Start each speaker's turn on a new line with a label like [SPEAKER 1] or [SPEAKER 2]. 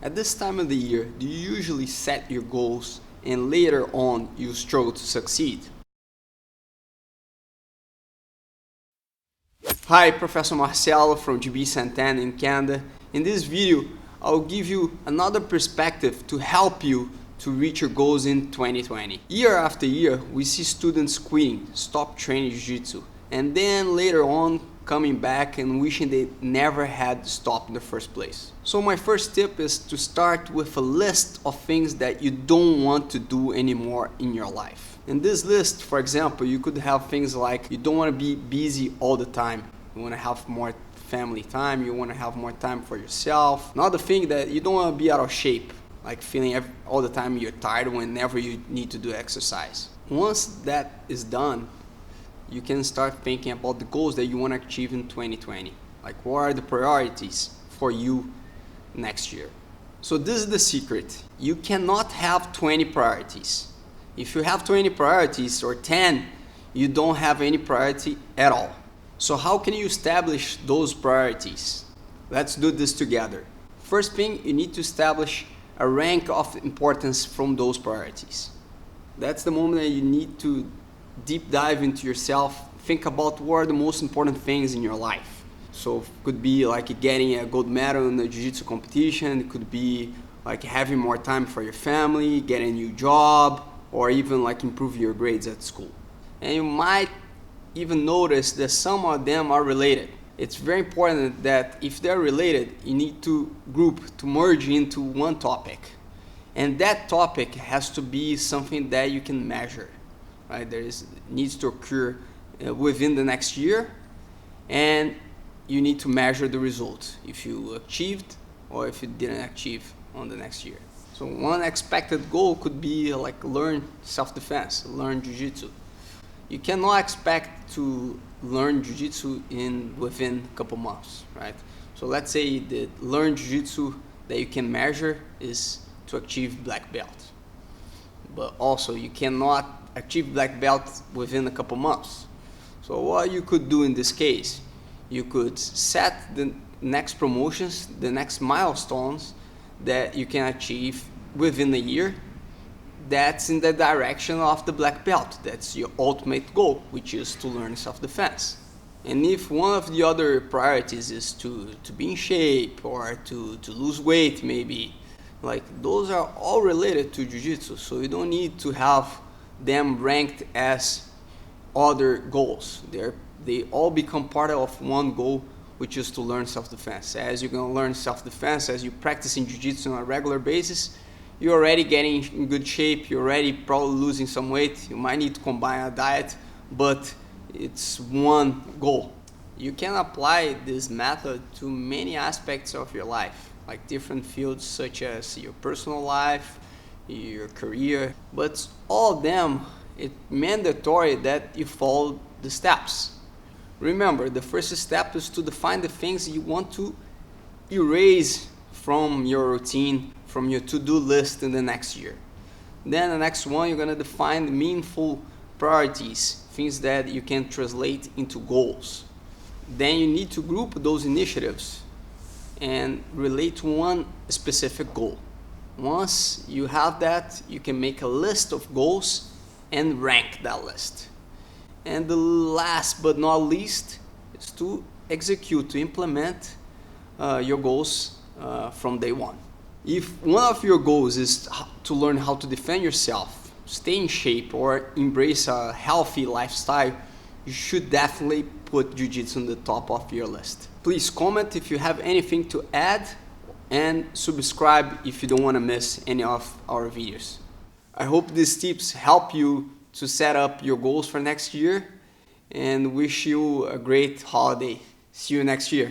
[SPEAKER 1] At this time of the year, do you usually set your goals and later on you struggle to succeed? Hi, Professor Marcelo from GB Ste-Anne in Canada. In this video, I'll give you another perspective to help you to reach your goals in 2020. Year after year, we see students quitting, stop training Jiu-Jitsu, and then later on coming back and wishing they never had stopped in the first place. So my first tip is to start with a list of things that you don't want to do anymore in your life. In this list, for example, you could have things like you don't want to be busy all the time. You want to have more family time, you want to have more time for yourself. Another thing that you don't want to be out of shape, like feeling all the time you're tired whenever you need to do exercise. Once that is done, you can start thinking about the goals that you want to achieve in 2020. Like, what are the priorities for you next year? So this is the secret. You cannot have 20 priorities. If you have 20 priorities or 10, you don't have any priority at all. So how can you establish those priorities? Let's do this together. First thing, you need to establish a rank of importance from those priorities. That's the moment that you need to deep dive into yourself, think about what are the most important things in your life. So it could be like getting a gold medal in a jiu-jitsu competition, it could be like having more time for your family, getting a new job, or even like improve your grades at school. And you might even notice that some of them are related. It's very important that if they're related, you need to group, to merge into one topic. And that topic has to be something that you can measure. Right? Needs to occur within the next year, and you need to measure the result, if you achieved or if you didn't achieve on the next year. So one expected goal could be like learn self-defense, learn Jiu-Jitsu. You cannot expect to learn Jiu-Jitsu within a couple months, right? So let's say the learn Jiu-Jitsu that you can measure is to achieve black belt. But also you cannot achieve black belt within a couple months. So what you could do in this case, you could set the next promotions, the next milestones that you can achieve within a year. That's in the direction of the black belt. That's your ultimate goal, which is to learn self-defense. And if one of the other priorities is to be in shape or to lose weight maybe, like those are all related to Jiu-Jitsu, so you don't need to have them ranked as other goals. They all become part of one goal, which is to learn self-defense. As you're going to learn self-defense, as you practice in Jiu-Jitsu on a regular basis, you're already getting in good shape, you're already probably losing some weight, you might need to combine a diet, but it's one goal. You can apply this method to many aspects of your life, like different fields such as your personal life, your career, but all of them, it's mandatory that you follow the steps. Remember, the first step is to define the things you want to erase from your routine, from your to-do list in the next year. Then the next one, you're going to define the meaningful priorities, things that you can translate into goals. Then you need to group those initiatives and relate to one specific goal. Once you have that, you can make a list of goals and rank that list. And the last but not least is to execute, to implement your goals from day one. If one of your goals is to learn how to defend yourself, stay in shape, or embrace a healthy lifestyle, you should definitely put Jiu-Jitsu on the top of your list. Please comment if you have anything to add, and subscribe if you don't want to miss any of our videos. I hope these tips help you to set up your goals for next year, and wish you a great holiday. See you next year.